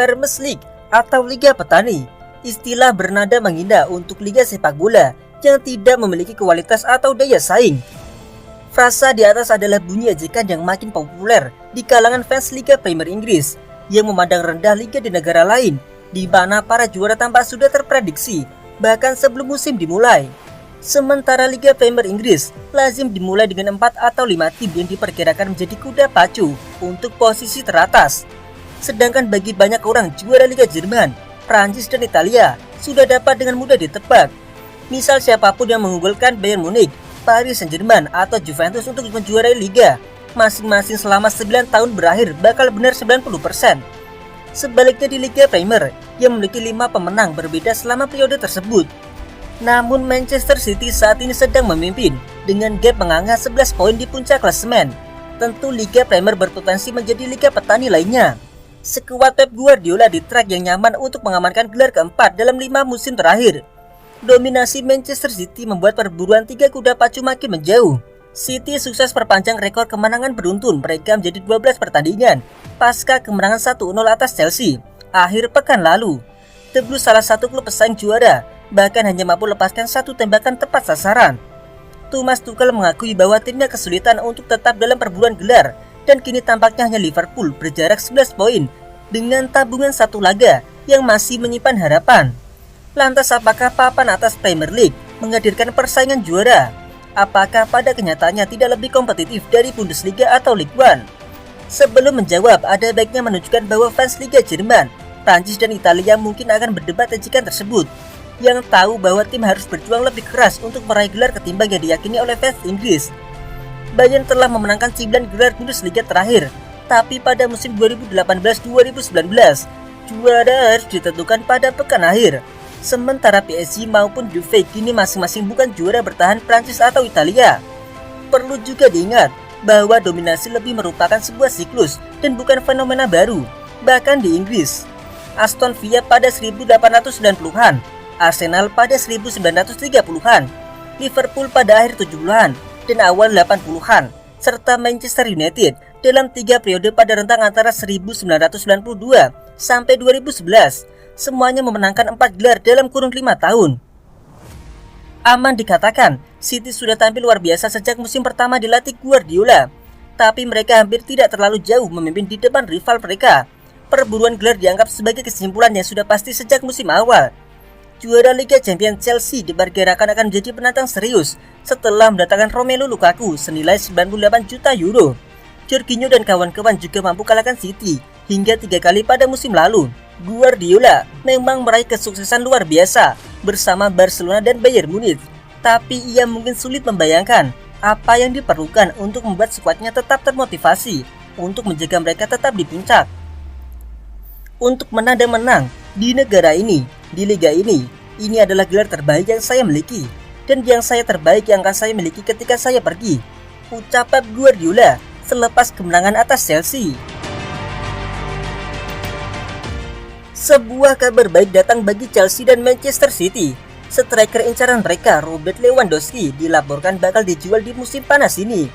Farmers League atau Liga Petani, istilah bernada menghina untuk liga sepak bola yang tidak memiliki kualitas atau daya saing. Frasa di atas adalah bunyi ejekan yang makin populer di kalangan fans Liga Premier Inggris yang memandang rendah liga di negara lain, di mana para juara tampak sudah terprediksi bahkan sebelum musim dimulai. Sementara Liga Premier Inggris lazim dimulai dengan 4 atau 5 tim yang diperkirakan menjadi kuda pacu untuk posisi teratas. Sedangkan bagi banyak orang, juara Liga Jerman, Prancis dan Italia sudah dapat dengan mudah ditebak. Misal siapapun yang mengunggulkan Bayern Munich, Paris Saint-Germain atau Juventus untuk menjuarai liga, masing-masing selama 9 tahun berakhir bakal benar 90%. Sebaliknya di Liga Premier yang memiliki 5 pemenang berbeda selama periode tersebut. Namun Manchester City saat ini sedang memimpin dengan gap menganga 11 poin di puncak klasemen. Tentu Liga Premier berpotensi menjadi Liga Petani lainnya. Sekuat Pep Guardiola di track yang nyaman untuk mengamankan gelar keempat dalam 5 musim terakhir. Dominasi Manchester City membuat perburuan 3 kuda pacu makin menjauh. City sukses perpanjang rekor kemenangan beruntun mereka menjadi 12 pertandingan pasca kemenangan 1-0 atas Chelsea akhir pekan lalu. The Blues salah satu klub pesaing juara, bahkan hanya mampu lepaskan 1 tembakan tepat sasaran. Thomas Tuchel mengakui bahwa timnya kesulitan untuk tetap dalam perburuan gelar, dan kini tampaknya hanya Liverpool berjarak 11 poin dengan tabungan 1 laga yang masih menyimpan harapan. Lantas apakah papan atas Premier League menghadirkan persaingan juara? Apakah pada kenyataannya tidak lebih kompetitif dari Bundesliga atau Ligue 1? Sebelum menjawab, ada baiknya menunjukkan bahwa fans Liga Jerman, Prancis dan Italia mungkin akan berdebat ejekan tersebut, yang tahu bahwa tim harus berjuang lebih keras untuk meraih gelar ketimbang yang diyakini oleh fans Inggris. Bayern telah memenangkan 9 gelar Bundesliga terakhir, tapi pada musim 2018-2019, juara harus ditentukan pada pekan akhir. Sementara PSG maupun Juve kini masing-masing bukan juara bertahan Prancis atau Italia. Perlu juga diingat bahwa dominasi lebih merupakan sebuah siklus dan bukan fenomena baru, bahkan di Inggris. Aston Villa pada 1890-an, Arsenal pada 1930-an, Liverpool pada akhir 70-an, dan awal 80-an, serta Manchester United dalam 3 periode pada rentang antara 1992 sampai 2011, semuanya memenangkan 4 gelar dalam kurun 5 tahun. Aman dikatakan, City sudah tampil luar biasa sejak musim pertama dilatih Guardiola, tapi mereka hampir tidak terlalu jauh memimpin di depan rival mereka. Perburuan gelar dianggap sebagai kesimpulan yang sudah pasti sejak musim awal. Juara Liga Champions Chelsea diperkirakan akan menjadi penantang serius setelah mendatangkan Romelu Lukaku senilai 98 juta euro. Jorginho dan kawan-kawan juga mampu kalahkan City hingga 3 kali pada musim lalu. Guardiola memang meraih kesuksesan luar biasa bersama Barcelona dan Bayern Munich, tapi ia mungkin sulit membayangkan apa yang diperlukan untuk membuat skuadnya tetap termotivasi untuk menjaga mereka tetap di puncak. Untuk menang dan menang di negara ini, di liga ini adalah gelar terbaik yang saya miliki dan yang saya terbaik yang akan saya miliki ketika saya pergi, ucap Pep Guardiola selepas kemenangan atas Chelsea. Sebuah kabar baik datang bagi Chelsea dan Manchester City. Striker incaran mereka, Robert Lewandowski, dilaporkan bakal dijual di musim panas ini.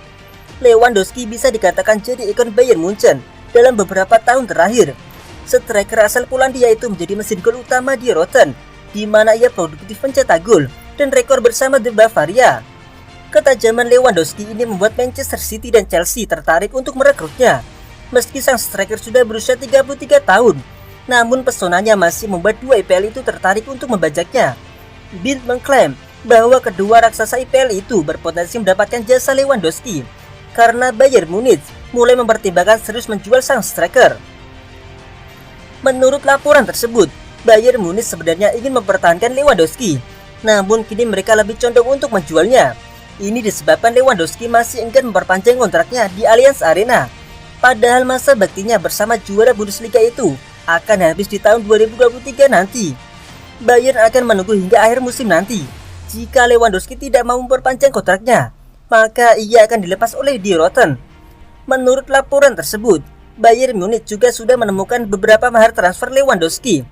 Lewandowski bisa dikatakan jadi ikon Bayern Munchen dalam beberapa tahun terakhir. Striker asal Polandia itu menjadi mesin gol utama di Rotten, di mana ia produktif mencetak gol dan rekor bersama The Bavaria. Ketajaman Lewandowski ini membuat Manchester City dan Chelsea tertarik untuk merekrutnya. Meski sang striker sudah berusia 33 tahun, namun pesonanya masih membuat 2 IPL itu tertarik untuk membajaknya. Bild mengklaim bahwa kedua raksasa IPL itu berpotensi mendapatkan jasa Lewandowski karena Bayern Munich mulai mempertimbangkan serius menjual sang striker. Menurut laporan tersebut, Bayern Munich sebenarnya ingin mempertahankan Lewandowski, namun kini mereka lebih condong untuk menjualnya. Ini disebabkan Lewandowski masih enggan memperpanjang kontraknya di Allianz Arena, padahal masa baktinya bersama juara Bundesliga itu akan habis di tahun 2023 nanti. Bayern akan menunggu hingga akhir musim nanti. Jika Lewandowski tidak mau memperpanjang kontraknya, maka ia akan dilepas oleh Die Rotten. Menurut laporan tersebut, Bayern Munich juga sudah menemukan beberapa mahar transfer Lewandowski.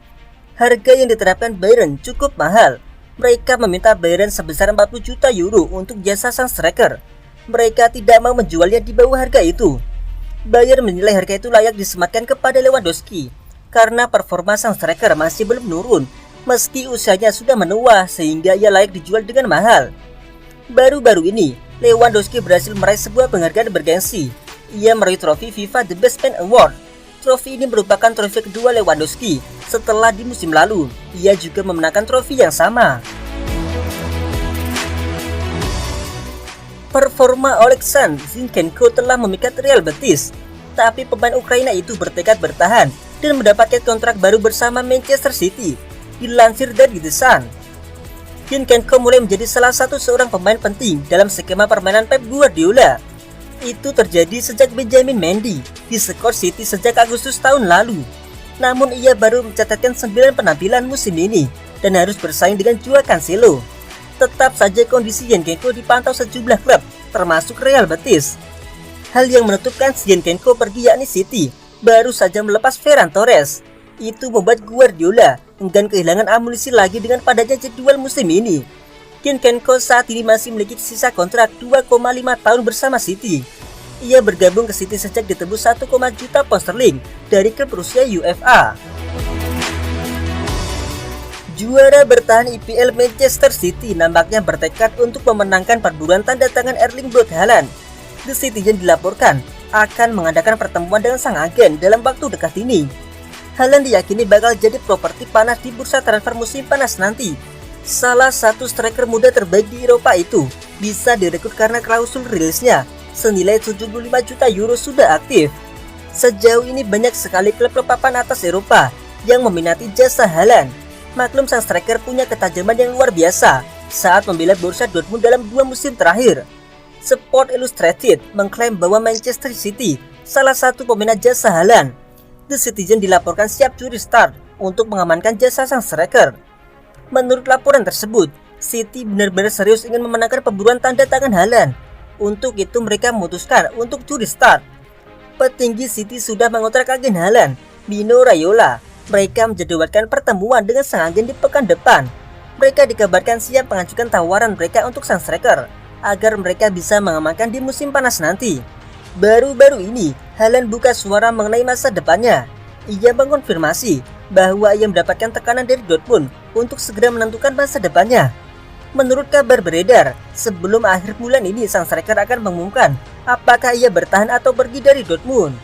Harga yang diterapkan Bayern cukup mahal. Mereka meminta Bayern sebesar 40 juta euro untuk jasa sang striker. Mereka tidak mau menjualnya di bawah harga itu. Bayern menilai harga itu layak disematkan kepada Lewandowski karena performa sang striker masih belum menurun meski usianya sudah menua sehingga ia layak dijual dengan mahal. Baru-baru ini, Lewandowski berhasil meraih sebuah penghargaan bergengsi. Ia meraih trofi FIFA The Best Man Award. Trofi ini merupakan trofi kedua Lewandowski setelah di musim lalu. Ia juga memenangkan trofi yang sama. Performa Oleksandr Zinchenko telah memikat Real Betis, tapi pemain Ukraina itu bertekad bertahan dan mendapatkan kontrak baru bersama Manchester City. Dilansir dari The Sun, Zinchenko mulai menjadi salah satu seorang pemain penting dalam skema permainan Pep Guardiola. Itu terjadi sejak Benjamin Mendy diskor City sejak Agustus tahun lalu. Namun ia baru mencatatkan 9 penampilan musim ini dan harus bersaing dengan Joao Cancelo. Tetap saja kondisi Zinchenko dipantau sejumlah klub, termasuk Real Betis. Hal yang menentukan Zinchenko pergi yakni City baru saja melepas Ferran Torres. Itu membuat Guardiola enggan kehilangan amunisi lagi dengan padatnya jadwal musim ini. Zinchenko saat ini masih memiliki sisa kontrak 2,5 tahun bersama City. Ia bergabung ke City sejak ditebus 1,1 juta pound sterling dari klub Rusia UEFA. Juara bertahan IPL Manchester City nampaknya bertekad untuk memenangkan perburuan tanda tangan Erling Braut Haaland. The Citizen dilaporkan akan mengadakan pertemuan dengan sang agen dalam waktu dekat ini. Haaland diyakini bakal jadi properti panas di bursa transfer musim panas nanti. Salah satu striker muda terbaik di Eropa itu bisa direkrut karena klausul rilisnya senilai 75 juta euro sudah aktif. Sejauh ini banyak sekali klub papan atas Eropa yang meminati jasa Haaland. Maklum sang striker punya ketajaman yang luar biasa saat membela Borussia Dortmund dalam 2 musim terakhir. Sport Illustrated mengklaim bahwa Manchester City salah satu peminat jasa Haaland. The Citizen dilaporkan siap curi start untuk mengamankan jasa sang striker. Menurut laporan tersebut, City benar-benar serius ingin memenangkan pemburuan tanda tangan Haaland. Untuk itu mereka memutuskan untuk curi start. Petinggi City sudah mengontrak agen Haaland, Mino Raiola. Mereka menjadwalkan pertemuan dengan sang agen di pekan depan. Mereka dikabarkan siap mengajukan tawaran mereka untuk sang striker agar mereka bisa mengamankan di musim panas nanti. Baru-baru ini, Haaland buka suara mengenai masa depannya. Ia mengkonfirmasi bahwa ia mendapatkan tekanan dari Dortmund untuk segera menentukan masa depannya. Menurut kabar beredar, sebelum akhir bulan ini sang striker akan mengumumkan apakah ia bertahan atau pergi dari Dortmund.